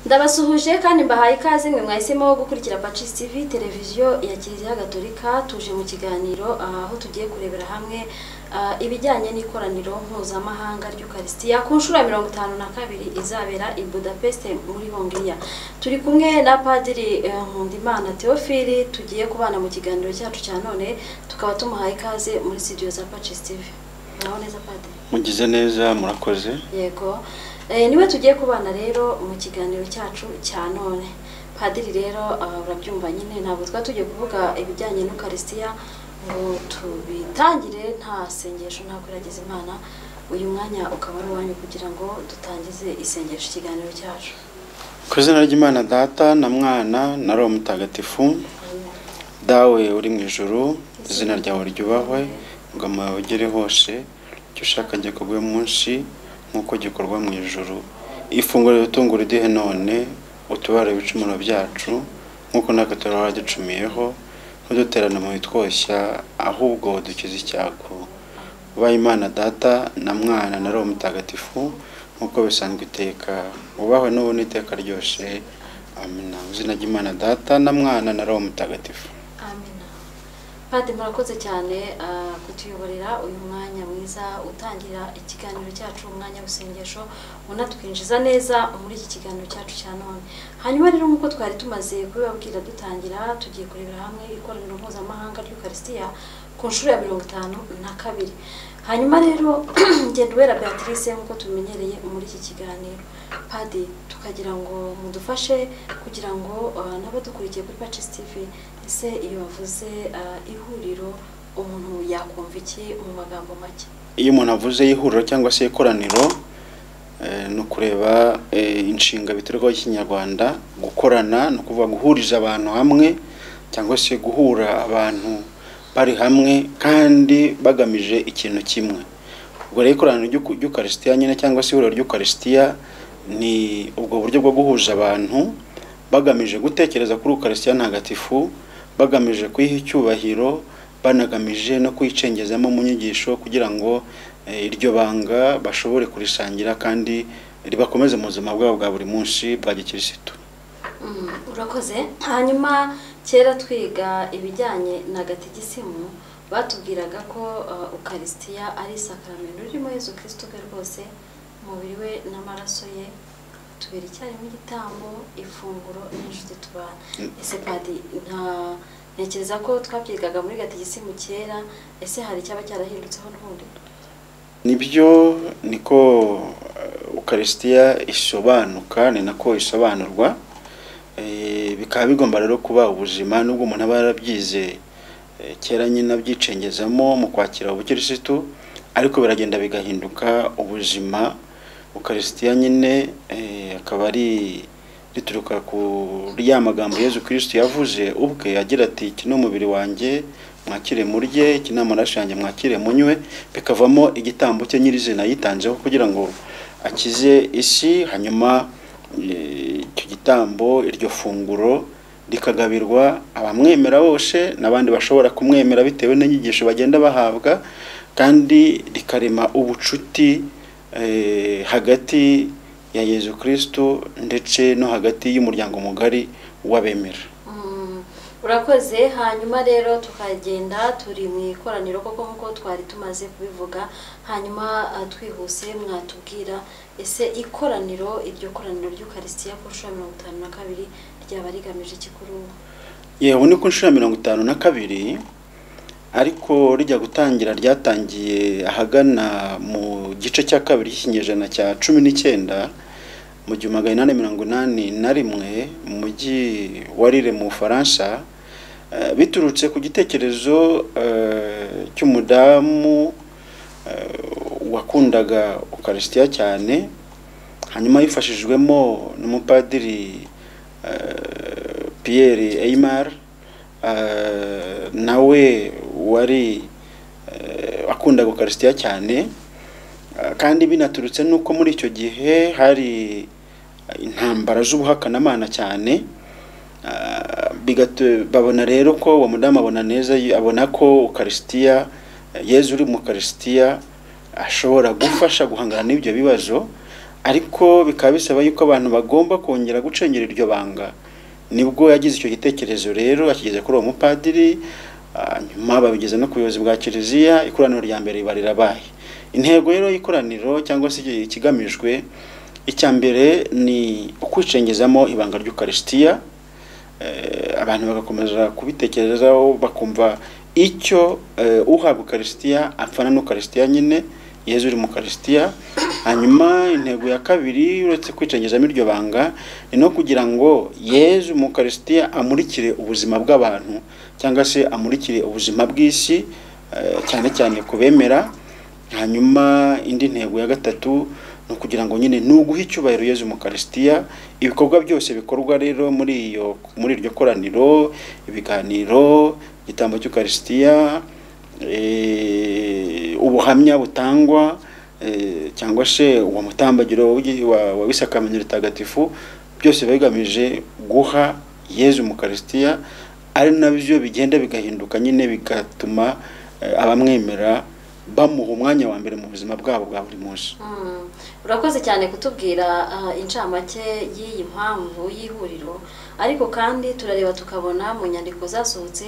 Ndabasuhuje kandi mbahaye ikaze mwe mwahisemo gukurikira Pacis TV televiziyo ya Kiliziya Gatolika. Tuje mu kiganiro aho tugiye kurebera hamwe ibijyanye n'ikoraniro mpuzamahanga ry'Ukaristiya ku nshuro ya 52 izabera i Budapest muri Hongria. Turi kumwe na Padiri Nkundimana Theophile, tugiye kubana mu kiganiro cyacu cya none, tukaba tumuhaye ikaze muri studio za Pacis TV. Naho neza Padiri? Mugize neza, murakoze. Yego. Niwe tugiye kubana rero mu kiganiro cyacu cya none. Padiri rero urabyumva nyine, ntabwo tugiye kuvuga ibijyanye n'Ukaristiya ngo tubitangire nta sengesho, nta kuragiza Imana. Uyu mwanya ukaba ari uwanyu kugira ngo dutangize isengesho ikiganiro cyacu. Ku izina ry'Imana Data na Mwana na Roho Mutagatifu. Dawe uri mu ijuru, izina ryawe ryubahwe, ingoma yawe igere hose, icyo ushaka gikorwe munsi nkuko gikorwa mu ijuru. Ifunguro ritungura iduhe none, utubare ibicumuro byacu nkuko natwe turaducumiyeho, ntuduterane mu bitwoshya, ahubwo dukize icyago. Ubaye Imana Data na Mwana na Roho Mutagatifu nkuko bisanzwe iteka, ubahwe n'ubu n'iteka ryose. Amina. Mu izina ry'Imana Data na Mwana na Roho Mutagatifu. Amina. Padiri murakoze cyane kutuyoborera uyu mwanya mwiza utangira ikiganiro cyacu, umwanya w'isengesho unatwinjiza neza muri iki kiganiro cyacu cya none. Hanyuma rero nkuko twari tumaze kubibabwira dutangira, tugiye kurebera hamwe ikoraniro mpuzamahanga ry'Ukaristiya ku nshuro ya 52. Hanyuma rero Ngenduwera Beatrice nkuko tumenyereye muri iki kiganiro, Padiri tukagira ngo mudufashe kugira ngo n'abadukurikiye kuri Pacis TV, ese iyo bavuze ihuriro umuntu yakumva iki mu magambo make? Iyo umuntu avuze ihuriro cyangwa se ikoraniro, no kureba inshinga biterwa y'Ikinyarwanda, gukorana no kuvuga guhuriza abantu hamwe cyangwa se guhura abantu bari hamwe kandi bagamije ikintu kimwe. Ubwo rero ikoraniro ry'Ukaristiya nyine cyangwa se ihuriro ry'Ukaristiya ni ubwo buryo bwo guhuza abantu bagamije gutekereza kuri Ukaristiya ntagatifu, bagamije kuyiha icyubahiro, banagamije no kwicengezamo mu nyigisho kugira ngo iryo banga bashobore kurisangira kandi ribakomeze mu buzima bwabo bwa buri munsi bwa gikirisitu. Urakoze. Hanyuma kera twiga ibijyanye na gatigisimu batubwiraga ko Ukaristiya ari isakaramento ririmo Yesu Kristo ke rwose, umubiri we n'amaraso ye tubera icyarimo igitambo, ifunguro n'inshuti tubana. Ese Padiri ntekereza ko twabyigaga muri gatigisimu kera, ese hari icyaba cyarahindutseho n'ubundi? Nibyo, niko Ukaristiya isobanuka, ni nako isobanurwa. Bikaba bigomba rero kuba ubuzima, nubwo umuntu aba yarabyize kera nyine abyicengezamo mu kwakira ubukirisitu, ariko biragenda bigahinduka ubuzima. Ukaristiya nyine akaba ari rituruka kuri ya magambo Yesu Kristo yavuze ubwe agira ati, iki ni umubiri wanjye mwakire murye, iki ni amaraso yanjye mwakire munywe, bikavamo igitambo cye nyirizina yitanzeho kugira ngo akize isi. Hanyuma icyo gitambo, iryo funguro rikagabirwa abamwemera bose n'abandi bashobora kumwemera bitewe n'inyigisho bagenda bahabwa, kandi rikarema ubucuti hagati ya Yesu Kristo ndetse no hagati y'umuryango mugari w'abemera. Urakoze. Hanyuma rero tukagenda turi mu ikoraniro koko nkuko twari tumaze kubivuga. Hanyuma twihuse mwatubwira, ese ikoraniro, iryo koraniro ry'Ukaristiya ku nshuro ya 52 ryaba rigamije iki kuri ubu? Yewe ni ku nshuro ya 52, ariko rijya gutangira ryatangiye ahagana mu gice cya kabiri cy'ikinyejana cya 19 mu 1881 mu mujyi wa Lille mu Faransa, biturutse ku gitekerezo cy'umudamu wakundaga Ukaristiya cyane, hanyuma yifashijwemo n'umupadiri Pierre Aymar, nawe wari akundaga Ukaristiya cyane, kandi binaturutse nuko muri icyo gihe hari intambara z'ubuhakanamana cyane. Babona rero ko uwo mudamu abona ko Ukaristiya, Yezu uri mu Ukaristiya ashobora gufasha guhangana n'ibyo bibazo, ariko bikaba bisaba yuko abantu bagomba kongera gucengera iryo banga. Nibwo yagize icyo gitekerezo rero akigeze kuri uwo mupadiri, nyuma babigeze no ku buyobozi bwa kiliziya, ikoraniro rya mbere riba rirabaye. Intego rero y'ikoraniro cyangwa se ikigamijwe, icya mbere ni ukwicengezamo ibanga ry'Ukaristiya, abantu bagakomeza kubitekerezaho bakumva icyo uhabwa Ukaristiya apfana n'Ukaristiya nyine, Yezu uri mu Ukaristiya. Hanyuma intego ya kabiri uretse kwicengezamo iryo banga ni no kugira ngo Yezu mu Ukaristiya amurikire ubuzima bw'abantu cyangwa se amurikire ubuzima bw'isi, cyane cyane kubemera. Hanyuma indi ntego ya gatatu no kugira ngo nyine nuguha icyubahiro Yezu mu Ukaristiya. Ibikorwa byose bikorwa rero muri iryo koraniro, ibiganiro, igitambo cy'Ukaristiya, ubuhamya butangwa, cyangwa se uwo mutambagiro wa w'isakramento ritagatifu, byose bigamije guha Yezu mu Ukaristiya, ari nabyo bigenda bigahinduka nyine bigatuma abamwemera bamuha umwanya wa mbere mu buzima bwabo bwa buri munsi. Urakoze cyane kutubwira incamake y'iyi mpamvu y'ihuriro, ariko kandi turareba tukabona mu nyandiko zasohotse,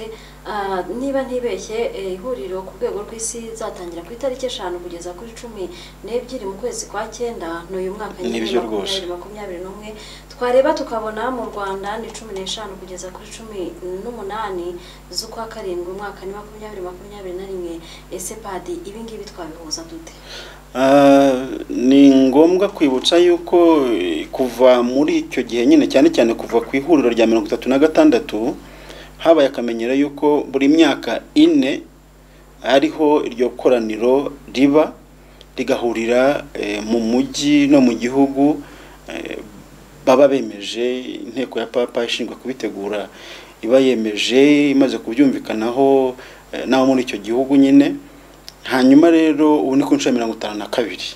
niba ntibeshye ihuriro ku rwego rw'isi zatangira ku itariki 5 kugeza kuri 12 mu kwezi kwa 9 n'uyu mwaka nyine 2021. Twareba tukabona mu Rwanda ni 15 kugeza kuri 18 z'ukwa karindwi umwaka ni 2021. Ese padi ibi ngibi twabihuza dute? Ni ngombwa kwibutsa yuko kuva muri icyo gihe nyine cyane cyane kuva ku ihuriro rya 36 habaye akamenyero yuko buri myaka 4 ariho iryo koraniro riba rigahurira mu mujyi no mu gihugu, baba bemeje inteko ya papa ishinzwe kubitegura iba yemeje imaze kubyumvikanaho naho muri icyo gihugu nyine. Hanyuma rero ubu ni ku nshuro 52.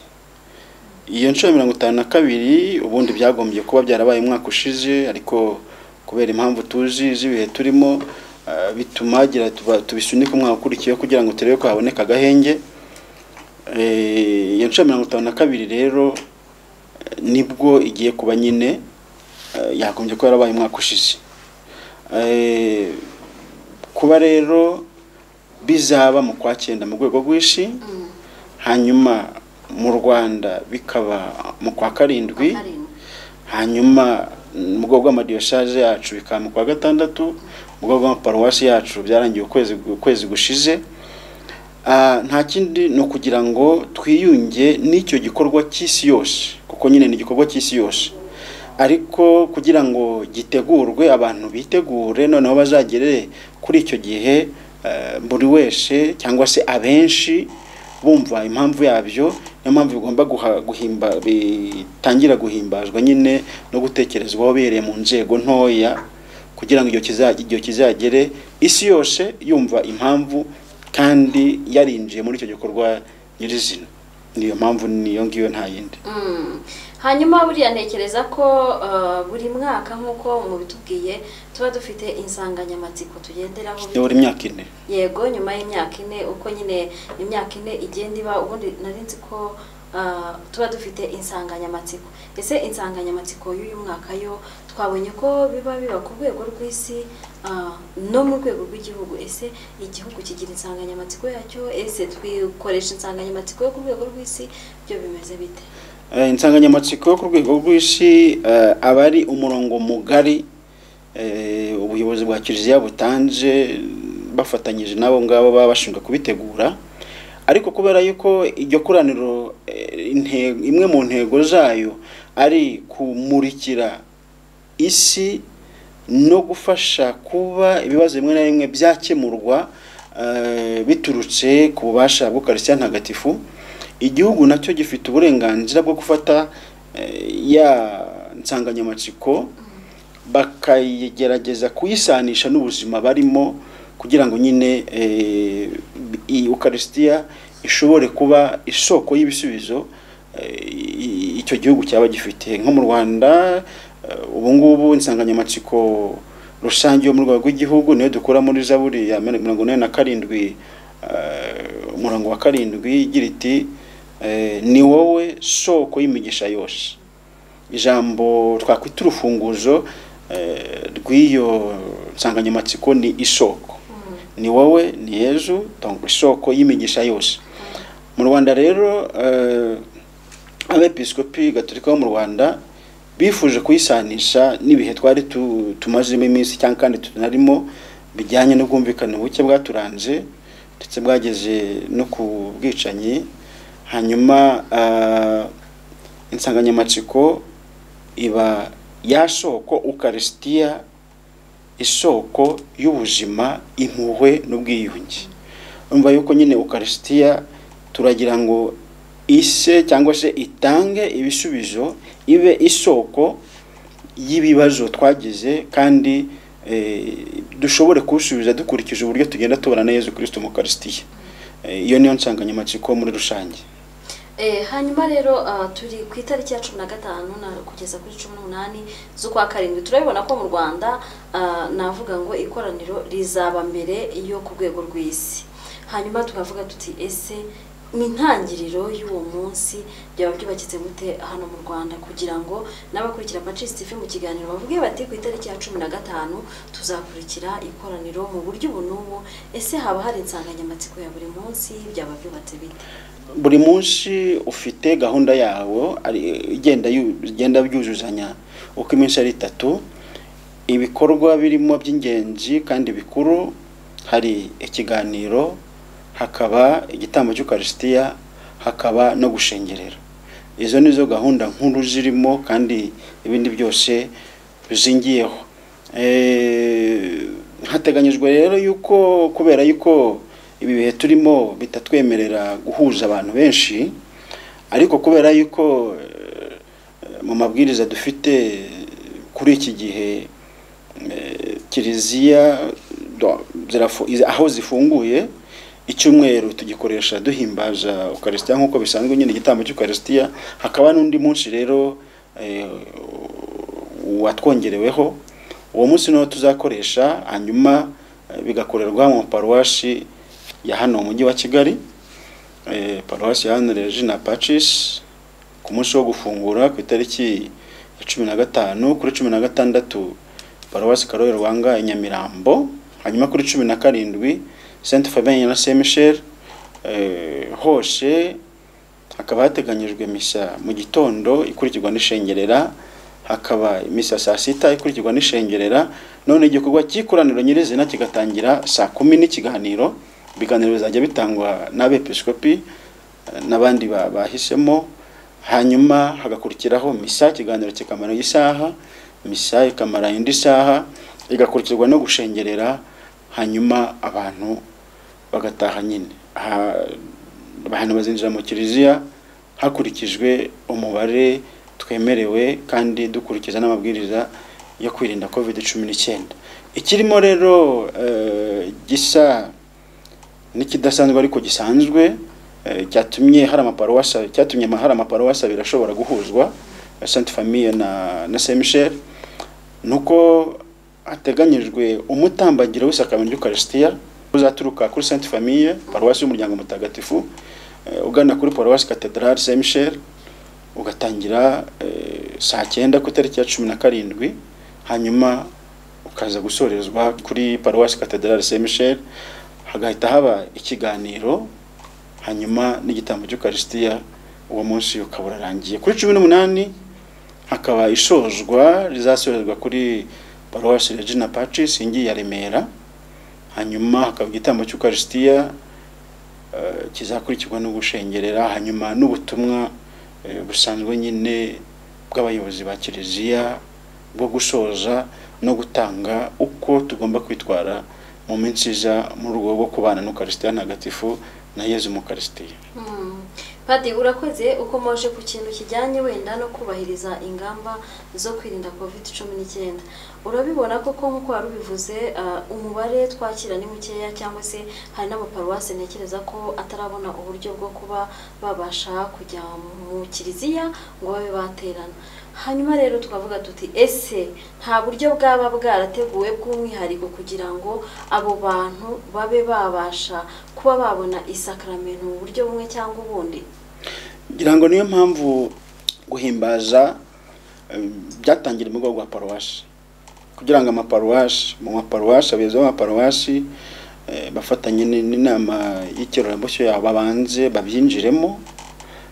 Iyo nshuro 52 ubundi byagombye kuba byarabaye umwaka ushize, ariko kubera impamvu tuzi z'ibihe turimo bituma tubisunika umwaka ukurikiyeho kugira ngo turebe ko haboneka agahenge. Iyo nshuro 52 rero nibwo igiye kuba nyine yagombye ko yarabaye umwaka ushize. Kuba rero bizaba mu kwa 9 mu rwego rw'isi, hanyuma mu Rwanda bikaba mu kwa 7, hanyuma mu rwego rw'amadiyoseze yacu bikaba mu kwa 6, mu rwego rw'amaparuwasi yacu byarangiye ukwezi gushize. Nta kindi no kugira ngo twiyunge n'icyo gikorwa cy'isi yose, kuko nyine ni igikorwa cy'isi yose, ariko kugira ngo gitegurwe abantu bitegure noneho bazagere kuri icyo gihe buri wese cyangwa se abenshi bumva impamvu yabyo. Niyo mpamvu bigomba bitangira guhimbazwa nyine no gutekerezwaho bereye mu nzego ntoya, kugira ngo igihe kizagere isi yose yumva impamvu kandi yarinjiye muri icyo gikorwa nyirizina. Niyo mpamvu niyo ngiyo nta yindi. Hanyuma buriya ntekereza ko buri mwaka nk'uko mu bitubwiye tuba dufite insanganyamatsiko tugenderaho buri myaka 4. Yego, nyuma y'imyaka 4 uko nyine imyaka 4 igenda iba, ubundi narinzi ko tuba dufite insanganyamatsiko. Ese insanganyamatsiko y'uyu mwaka yo twabonye ko biba ku rwego rw'isi no mu rwego rw'igihugu. Ese igihugu kigira insanganyamatsiko yacyo? Ese twikoresha insanganyamatsiko yo ku rwego rw'isi? Byo bimeze bite? Insanganyamatsiko yo ku rwego rw'isi aba ari umurongo mugari ubuyobozi bwa kiliziya butanze bafatanyije nabo ngabo baba bashinzwe kubitegura. Ariko kubera yuko iryo koraniro imwe mu ntego zayo ari kumurikira isi no gufasha kuba ibibazo bimwe na bimwe byakemurwa biturutse ku bubasha bw'Ukaristiya ntagatifu, igihugu nacyo gifite uburenganzira bwo gufata ya nsanganyamatsiko bakayigerageza kuyisanisha n'ubuzima barimo, kugira ngo nyine Ukaristiya ishobore kuba isoko y'ibisubizo icyo gihugu cyaba gifite. Nko mu Rwanda ubu ngubu insanganyamatsiko rusange yo mu rwego rw'igihugu niyo dukora muri Zaburi ya 47 umurongo wa 7 igira iti ni wowe soko y'imigisha yose. Ijambo twakwita urufunguzo rw'iyo nsanganyamatsiko ni isoko. Ni wowe, ni Yezu, isoko y'imigisha yose. Mu Rwanda rero abepiskopi gatolika bo mu Rwanda bifuje kuyisanisha n'ibihe twari tumazemo iminsi cyangwa kandi tunarimo bijyanye n'ubwumvikane buke bwaturanze ndetse bwageze no ku bwicanyi. Hanyuma insanganyamatsiko iba yasoko Ukarisitiya, isoko y'ubuzima, impuhwe n'ubwiyunge. Umva yuko nyine Ukarisitiya turagira ngo ise cyangwa se itange ibisubizo, ibe isoko y'ibibazo twagize kandi dushobore kusubiza dukurikije uburyo tugenda tubana na Yezu Kristo mu Ukarisitiya. Iyo niyo nsanganyamatsiko muri rusange. Hanyuma rero turi ku itariki ya 15 kugeza kuri 18 z'ukwa karindwi. Turabibona ko mu Rwanda navuga ngo ikoraniro rizaba mbere yo ku rwego rw'isi. Hanyuma tukavuga tuti ese intangiriro y'uwo munsi byaba byubakitse gute hano mu Rwanda, kugira ngo n'abakurikira Pacis TV mu kiganiro bavuge bati ku itariki ya 15 tuzakurikira ikoraniro mu buryo bunubu. Ese haba hari insanganyamatsiko ya buri munsi, byaba byubatse bite? Buri munsi ufite gahunda yawo igenda byuzuzanya uko iminsi ari 3. Ibikorwa birimo by'ingenzi kandi bikuru, hari ikiganiro, hakaba igitambo cy'Ukarisitiya, hakaba no gushengerera. Izo nizo gahunda nkuru zirimo kandi ibindi byose bizingiyeho. Hateganyijwe rero yuko kubera yuko ibi bihe turimo bitatwemerera guhuza abantu benshi, ariko kubera yuko mu mabwiriza dufite kuri iki gihe kiliziya aho zifunguye, icyumweru tugikoresha duhimbaza Ukarisitiya nk'uko bisanzwe nyine igitambo cy'Ukarisitiya. Hakaba n'undi munsi rero watwongereweho. Uwo munsi no tuzakoresha, hanyuma bigakorerwa mu paruwasi ya hano mu mujyi wa Kigali, paruwasi ya Regina Pacis, ku munsi wo gufungura ku itariki ya 15. Kuri 16 paruwasi Karoli Rwanga i Nyamirambo. Hanyuma kuri 17 Saint Fabien na Saint Michel. Hose hakaba hateganyijwe misa mu gitondo ikurikirwa n'ishengerera, hakaba misa saa 6 ikurikirwa n'ishengerera. None igikorwa cy'ikoraniro nyirizina kigatangira saa 10 n'ikiganiro. Ibiganiro bizajya bitangwa n'abepiskopi n'abandi bahisemo. Hanyuma hagakurikiraho misa, ikiganiro kikamara isaha, misa ikamara indi saha, igakurikirwa no gushengerera. Hanyuma abantu bagataha nyine. Abantu bazinjira mu kiliziya hakurikijwe umubare twemerewe kandi dukurikiza n'amabwiriza yo kwirinda COVID-19. Ikirimo rero gisa n'ikidasanzwe ariko gisanzwe, cyatumye hari amaparuwasi birashobora guhuzwa, Sainte Famille na Saint Michel, nuko hateganyijwe umutambagiro w'isakramento ry'Ukarisitiya uzaturuka kuri Sainte Famille, paruwasi y'umuryango mutagatifu, ugana kuri paruwasi Cathedrale Saint Michel, ugatangira saa 9 ku itariki ya 17. Hanyuma ukaza gusorezwa kuri paruwasi Cathedrale Saint Michel, hagahita haba ikiganiro, hanyuma n'igitambo cy'Ukarisitiya. Uwo munsi ukaba urarangiye. Kuri 18 hakaba isozwa rizasorezwa kuri paruwasi Regina Pacis ingi ya Remera. Hanyuma hakaba igitambo cy'Ukarisitiya kizakurikirwa no gushengerera, hanyuma n'ubutumwa busanzwe nyine bw'abayobozi ba kiliziya bwo gusoza no gutanga uko tugomba kwitwara mu minsi iza mu rwego rwo kubana n'Ukarisitiya ntagatifu na Yezu mu Ukarisitiya. Padi, urakoze ukomoje ku kintu kijyanye wenda no kubahiriza ingamba zo kwirinda COVID-19. Urabibona koko nk'uko wari ubivuze, umubare twakira ni mukeya, cyangwa se hari n'amaparuwasi ntekereza ko atarabona uburyo bwo kuba babasha kujya mu kiliziya ngo babe baterana. Hanyuma rero tukavuga tuti ese nta buryo bwaba bwarateguwe bw'umwihariko kugira ngo abo bantu babe babasha kuba babona isakramento mu buryo bumwe cyangwa ubundi? ngira ngo niyo mpamvu guhimbaza byatangira mu rwego rwa paruwasi, kugira ngo amaparuwasi mu maparuwasi abayobozi b'amaparuwasi bafatanye n'inama y'ikirorambashyo yabo babanze babyinjiremo.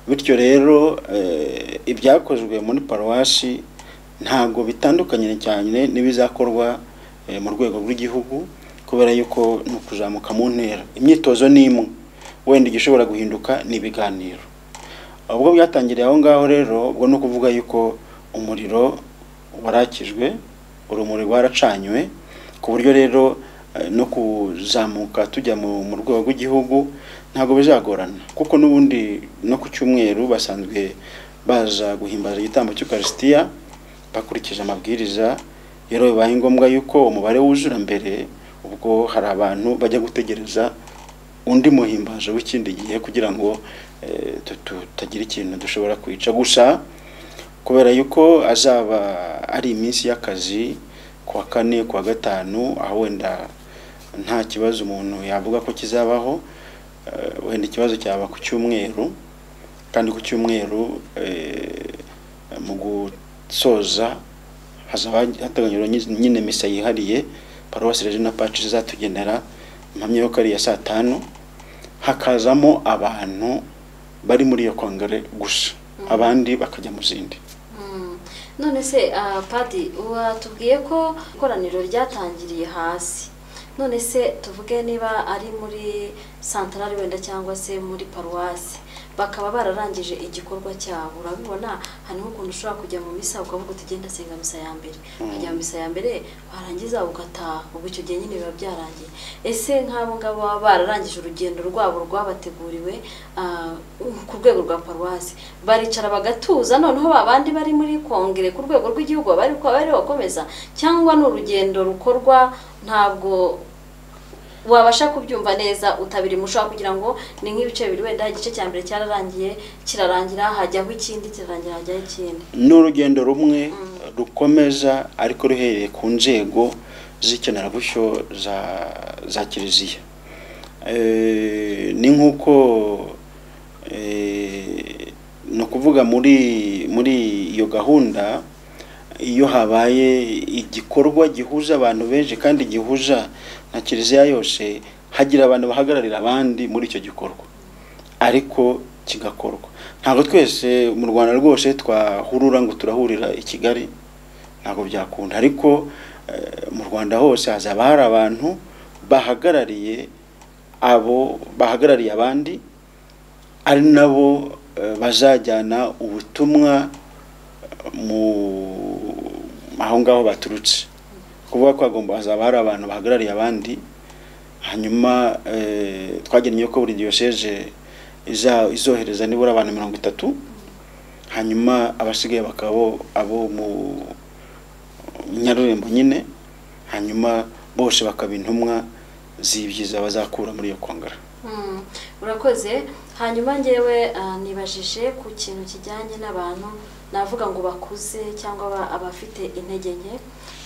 Bityo rero ibyakozwe muri paruwasi ntabwo bitandukanye cyane n'ibizakorwa mu rwego rw'igihugu, kubera yuko ni ukuzamuka mu ntera. Imyitozo ni imwe, wenda igishobora guhinduka ni ibiganiro. Ubwo byatangiriye aho ngaho rero, ubwo ni ukuvuga yuko umuriro warakijwe, urumuri rwaracanywe, ku buryo rero no kuzamuka tujya mu rwego rw'igihugu ntabwo bizagorana, kuko n'ubundi no ku cyumweru basanzwe baza guhimbaza igitambo cy'Ukarisitiya bakurikije amabwiriza. Rero bibaye ngombwa yuko umubare wuzura mbere, ubwo hari abantu bajya gutegereza undi muhimbazo w'ikindi gihe kugira ngo tutagira ikintu dushobora kwica. Gusa kubera yuko azaba ari iminsi y'akazi kuwa kane kuwa gatanu, aho wenda nta kibazo umuntu yavuga ko kizabaho, wenda ikibazo cyaba ku cyumweru, kandi ku cyumweru mu gusoza hazaba hateganyijwe nyine misa yihariye paruwasi Regina Pacis izatugenera, impamya yo kari ya 5:00, hakazamo abantu bari muri iyo kongere gusa, abandi bakajya mu zindi. None se Padi, watubwiye ko ikoraniro ryatangiriye hasi, none se tuvuge niba ari muri santarari wenda cyangwa se muri paruwasi bakaba bararangije igikorwa cyabo, urabibona hanyuma ukuntu ushobora kujya mu misa ukavuga uti genda senga misa ya mbere, ukajya mu misa ya mbere warangiza ugataha, ubwo icyo gihe nyine biba byarangiye. Ese nk'abo ngabo baba bararangije urugendo rwabo rwabateguriwe ku rwego rwa paruwasi, baricara bagatuza, noneho babandi bari muri kongere ku rwego rw'igihugu bari bakomeza, cyangwa ni urugendo rukorwa ntabwo wabasha kubyumva neza utabiri mushaka kugira ngo ni nk'ibice bibiri, wenda igice cya mbere cyararangiye kirarangira hajyaho ikindi, kirarangira hajyaho ikindi? Ni urugendo rumwe rukomeza ariko ruhereye ku nzego z'ikenerabushyo za kiliziya. Ni nk'uko no kuvuga muri iyo gahunda, iyo habaye igikorwa gihuza abantu benshi kandi gihuza na kiliziya yose, hagira abantu bahagararira abandi muri icyo gikorwa ariko kigakorwa. Ntabwo twese mu Rwanda rwose twahurura ngo turahurira i Kigali, ntabwo byakunda, ariko mu Rwanda hose hazaba hari abantu bahagarariye abandi, ari nabo bazajyana ubutumwa aho ngaho baturutse. Kuvuga ko hazaba hari abantu bahagarariye abandi, hanyuma twagennye ko buri diyoseze izohereza nibura abantu 30, hanyuma abasigaye bakaba abo mu Nyarurembo nyine, hanyuma bose bakaba intumwa z'ibyiza bazakura muri iyo kongera. Urakoze. Hanyuma ngewe nibajije ku kintu kijyanye n'abantu navuga ngo bakuze cyangwa abafite intege nke.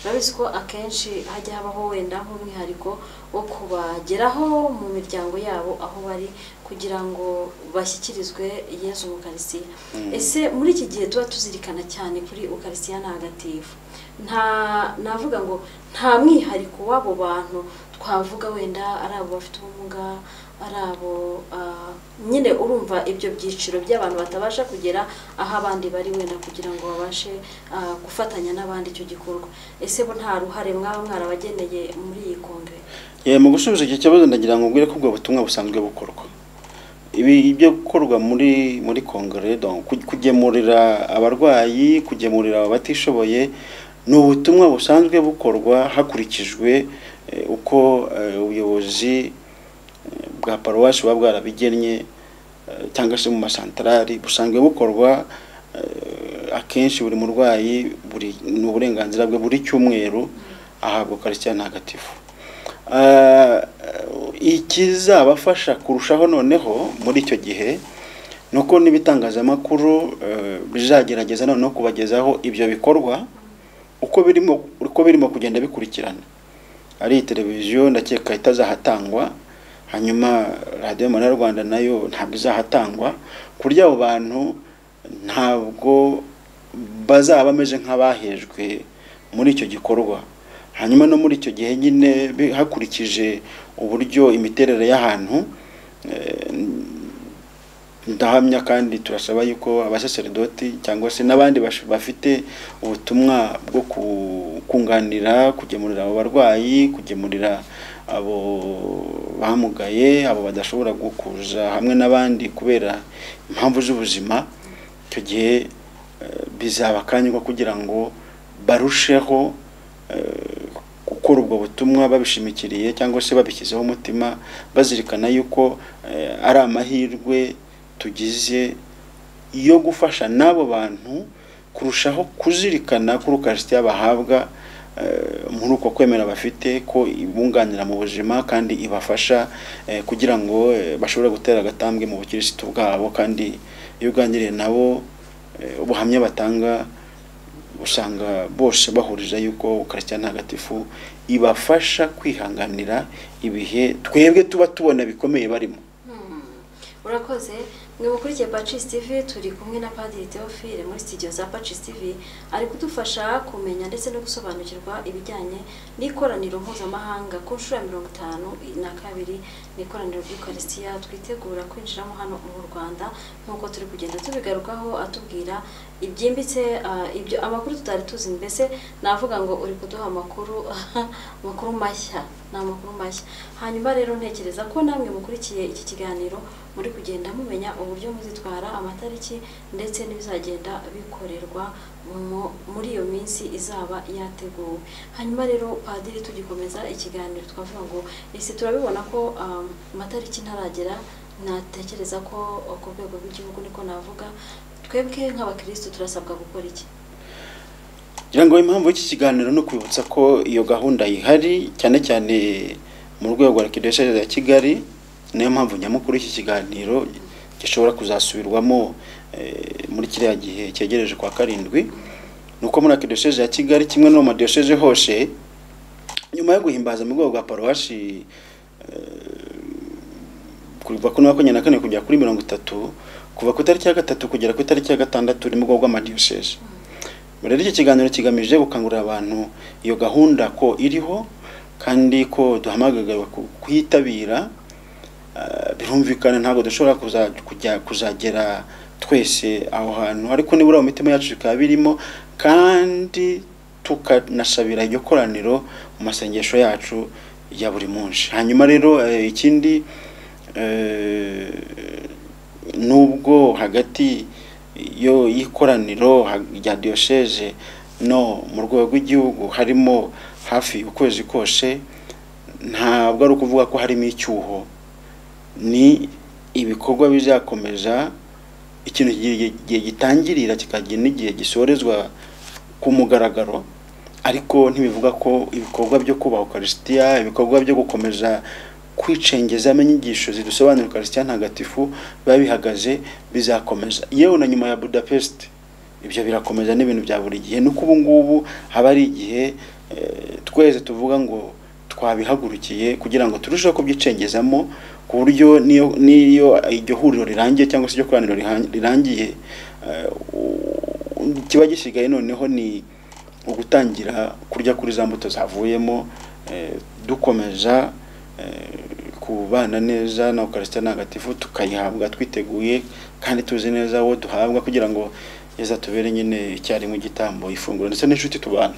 Urabizi ko akenshi hajya habaho wenda nk'umwihariko wo kubageraho mu miryango yabo aho bari kugira ngo bashyikirizwe Yezu mu Ukarisitiya. Ese muri iki gihe tuba tuzirikana cyane kuri Ukarisitiya ntagatifu, navuga ngo nta mwihariko w'abo bantu twavuga wenda ari abo bafite ubumuga, ari abo nyine urumva ibyo byiciro by'abantu batabasha kugera aho abandi bari wenda kugira ngo babashe gufatanya n'abandi icyo gikorwa. Ese bo nta ruhare mwaba mwarabageneye muri iyi kongere? Mu gusubiza iki kibazo ndagira ngo ubwire ko ubwo butumwa busanzwe bukorwa. Ibyo gukorwa muri kongere, kugemurira abarwayi, kugemurira abatishoboye, ni ubutumwa busanzwe bukorwa hakurikijwe uko ubuyobozi bwa paruwasi buba bwarabigennye, cyangwa se mu masantarari busanzwe bukorwa. Akenshi buri murwayi ni uburenganzira bwe, buri cyumweru ahabwa Ukarisitiya ntagatifu. Ikizabafasha kurushaho noneho muri icyo gihe nuko n'ibitangazamakuru bizagerageza noneho kubagezaho ibyo bikorwa uko birimo kugenda bikurikirana. Ari televiziyo ndakeka itazahatangwa, hanyuma radiyo Mariya Rwanda nayo ntabwo izahatangwa, kurya abo bantu ntabwo bazaba bameze nk'abahejwe muri icyo gikorwa. Hanyuma no muri icyo gihe nyine hakurikije uburyo imiterere y'ahantu, ndahamya kandi turasaba yuko abasaserdoti cyangwa se n'abandi bafite ubutumwa bwo kunganira, kugemurira abo barwayi, kugemurira abo bamugaye, abo badashobora gukuza hamwe n'abandi kubera impamvu z'ubuzima, icyo gihe bizaba akanya kugira ngo barusheho gukora ubwo butumwa babishimikiriye cyangwa se babishyizeho umutima, bazirikana yuko ari amahirwe tugize yo gufasha n'abo bantu kurushaho kuzirikana ko Eucharistia bahabwa muri uko kwemera bafite ko ibunganira mu buzima kandi ibafasha kugira ngo bashobore gutera agatambwe mu bukirisitu bwabo. Kandi iyo uganiriye nabo ubuhamya batanga usanga bose bahuriza yuko Eucharistia ntagatifu ibafasha kwihanganira ibihe twebwe tuba tubona bikomeye barimo. Urakoze. Mwe mukurikiye Pacis TV, turi kumwe na Padiri Theophile muri studio za Pacis TV, ari kudufasha kumenya ndetse no gusobanukirwa ibijyanye n'ikoraniro mpuzamahanga ku nshuro ya 52 n'ikoraniro ry'Eucharistia twitegura kwinjiramo hano mu Rwanda, nk'uko turi kugenda tubigarukaho atubwira ibyimbitse ibyo amakuru tutari tuzi. Mbese navuga ngo uri kuduha amakuru mashya, n'amakuru mashya. Hanyuma rero ntekereza ko namwe mukurikiye iki kiganiro muri kugenda mumenya uburyo muzitwara, amatariki ndetse n'ibizagenda bikorerwa muri iyo minsi izaba yateguwe. Hanyuma rero Padiri, tugikomeza ikiganiro twavuga ngo ese turabibona ko amatariki ntaragera, natekereza ko ku rwego rw'igihugu niko navuga, twebwe nk'abakristo turasabwa gukora iki? Ngira ngo impamvu y'iki kiganiro no kwibutsa ko iyo gahunda ihari cyane cyane mu rwego rwa Archdiocese ya Kigali, niyo mpamvu nyamukuru iki kiganiro gishobora kuzasubirwamo muri kiriya gihe cyegereje kwa karindwi. Nuko muri Archdiocese ya Kigali kimwe no mu diocese hose, nyuma yo guhimbaza mu rwego rwa paruwasi kuva kuri 24 kujya kuri 30, kuva ku itariki ya 3 kugera ku itariki ya 6 uri mu rwego rw'amadiocese. Muri iki kiganiro kigamije gukangurira abantu iyo gahunda ko iriho kandi ko duhamagarirwa kuyitabira. Birumvikana ntabwo dushobora kuzagera twese aho hantu, ariko nibura mu mitima yacu bikaba birimo, kandi tukanasabira iryo koraniro mu masengesho yacu ya buri munsi. Hanyuma rero ikindi, nubwo hagati yo y'ikoraniro rya diocese no mu rwego rw'igihugu harimo hafi ukwezi kose, ntabwo ari ukuvuga ko harimo icyuho. Ni ibikorwa bizakomeza, ikintu gihe gitangirira kikagira n'igihe gisorezwa ku mugaragaro, ariko ntibivuga ko ibikorwa byo kubaha Eucharistia, ibikorwa byo gukomeza kwicengeza inyigisho zidusobanura Eucharistia ntagatifu biba bihagaze, bizakomeza. Yewe na nyuma ya Budapest ibyo birakomeza n'ibintu bya buri gihe. Nuko ubu ngubu haba ari igihe twese tuvuga ngo twabihagurukiye kugira ngo turusheho kubyicengezamo, ku buryo niyo iryo huriro rirangiye cyangwa se iryo koraniro rirangiye, kiba gisigaye noneho ni ugutangira kurya kuri za mbuto zavuyemo, dukomeza kubana neza na Eucharistia ntagatifu, tukayihabwa twiteguye kandi tuzi neza aho duhabwa, kugira ngo yeza tubere nyine icyarimwe igitambo, ifunguro ndetse n'inshuti tubana.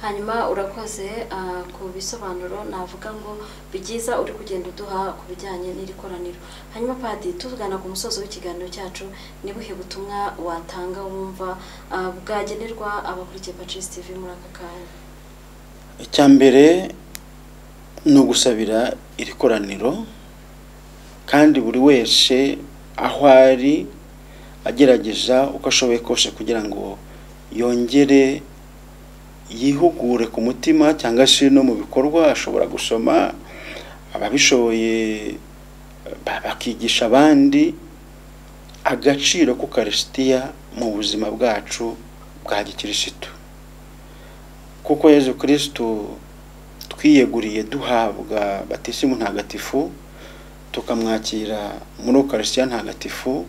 Hanyuma urakoze ku bisobanuro navuga ngo bigiza uri kugenda uduha ku bijyanye n'iri koraniro. Hanyuma Padiri, tuvugana ku musozo w'ikiganiro cyacu, ni buhe butumwa watanga wumva bwagenerwa abakurikiye Pacis TV muri aka kanya? Icyambere ni ugusabira iri koraniro, kandi buri wese aho ari agerageza uko ashoboye kose kugira ngo yongere yihugure ku mutima cyangwa se no mu bikorwa. Ashobora gusoma, ababishoboye bakigisha abandi agaciro ku Eucharistia mu buzima bwacu bwa gikirisitu, kuko Yezu Kristo twiyeguriye duhabwa batisimu ntagatifu, tukamwakira muri Eucharistia ntagatifu,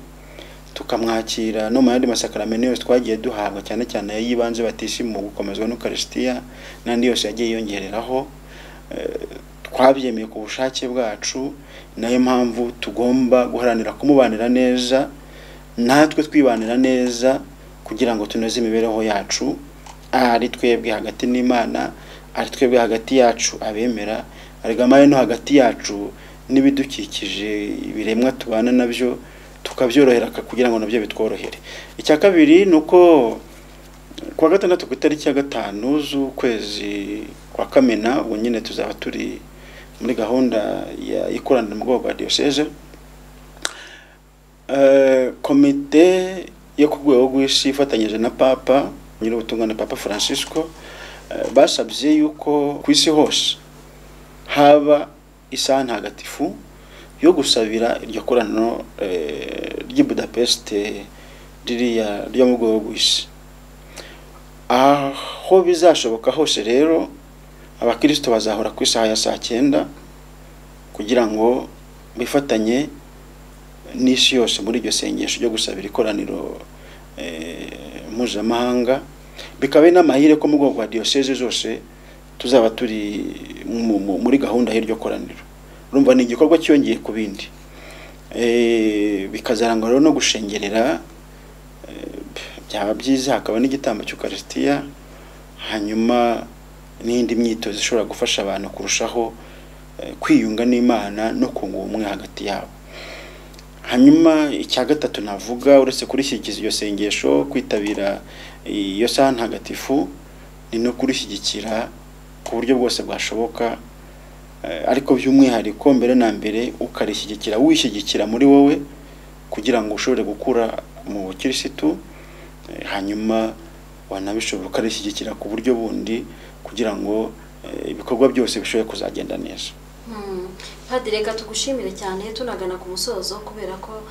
tukamwakira no mu yandi masakaramentu yose twagiye duhabwa, cyane cyane yibanze batisimu gukomezwa n'Eucharistia n'andi yose yagiye yongereraho, twabyemeye ku bushake bwacu. Nayo mpamvu tugomba guharanira kumubanira neza, natwe twibanira neza kugira ngo tunoze imibereho yacu, ari twebwe hagati n'Imana, ari twebwe hagati yacu abemera, arigamaye no hagati yacu n'ibidukikije ibiremwa tubana nabyo, tukabyorohera kugira ngo nabyo bitworohere. Icya kabiri nuko kwa gatandatu ku itariki ya 5 z'ukwezi kwa Kamena, ubwo nyine tuzaba turi muri gahunda ya ikoraniro mu rwego rwa diocese. Komite yo ku rwego rw'isi ifatanyije na Papa Nyir'ubutumwa na Papa Francisco basabye yuko ku isi hose haba isaha ntagatifu yo gusabira iryo koraniro ry'i Budapest ryo mu rwego rw'isi. Aho bizashoboka hose rero abakristo bazahora ku isaha ya 9 kugira ngo bifatanye n'isi yose muri iryo sengesho ryo gusabira ikoraniro mpuzamahanga. Bikabe n'amahire ko mu rwego rwa diocese zose tuzaba turi muri gahunda y'iryo koraniro. Urumva ni igikorwa cyongeye ku bindi, bikazarangwa rero no gushengerera, byaba byiza hakaba n'igitambo cy'Eucharistia, hanyuma n'indi myitozo ishobora gufasha abantu kurushaho kwiyunga n'Imana no kunga ubumwe hagati yabo. Hanyuma icya gatatu navuga, uretse kurishyigikiza iyo sengesho, kwitabira iyo saha ntagatifu, ni no kurishyigikira ku buryo bwose bwashoboka, ariko by'umwihariko mbere na mbere ukarishyigikira wishyigikira muri wowe kugira ngo ushobore gukura mu bukirisitu, hanyuma wanabishobora ukarishyigikira ku buryo bundi kugira ngo ibikorwa byose bishobore kuzagenda neza. Padiri, reka tugushimire cyane tunagana ku musozo, kubera ko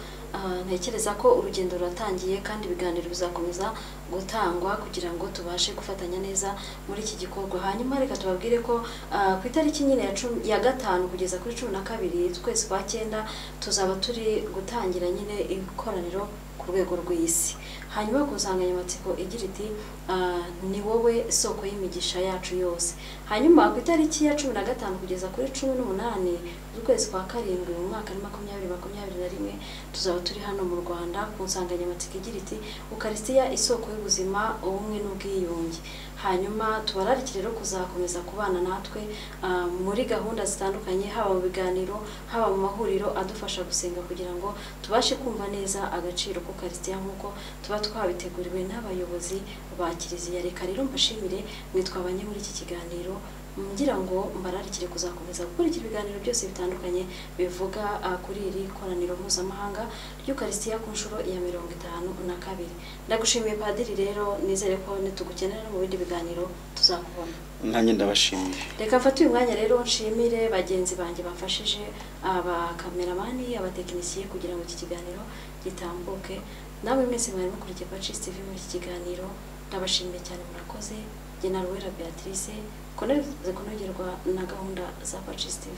ntekereza ko urugendo ruratangiye kandi ibiganiro bizakomeza gutangwa kugira ngo tubashe gufatanya neza muri iki gikorwa. Hanyuma reka tubabwire ko ku itariki nyine ya 5 kugeza kuri 12 twese kwa 9 tuzaba turi gutangira nyine ikoraniro ku rwego rw'isi. Hanyuma ku nsanganyamatsiko igira iti ni wowe soko y'imigisha yacu yose. Hanyuma ku itariki ya 15 kugeza kuri 18 z'ukwezi kwa 7 mu mwaka 2021 tuzaba turi hano mu Rwanda ku nsanganyamatsiko igira iti Eucharistia isoko y'ubuzima, ubumwe n'ubwiyunge. Hanyuma tubararikire rero kuzakomeza kubana natwe muri gahunda zitandukanye, haba mu biganiro, haba mu mahuriro adufasha gusenga kugira ngo tubashe kumva neza agaciro ko Eucharistia nk'uko tuba twabiteguriwe n'abayobozi ba Kiliziya. Reka rero mbashimire mwitwabanye muri iki kiganiro, ngira ngo mbararikire kuzakomeza gukurikira ibiganiro byose bitandukanye bivuga kuri iri koraniro mpuzamahanga ry'Eucharistia ku nshuro ya 52. Ndagushimiye Padiri, rero nizere ko nitugukenera mu bindi biganiro tuzakubona. Nanjye ndabashimiye. Reka mfate uyu mwanya rero nshimire bagenzi banjye bafashije, aba kameramani, abatekinisiye kugira ngo iki kiganiro gitambuke. Nawe mwese mwari mukurikiye Pacis TV muri iki kiganiro, ndabashimiye cyane, murakoze. Jye na Ruwera Beatrice, konogerwa na gahunda za Pacis TV.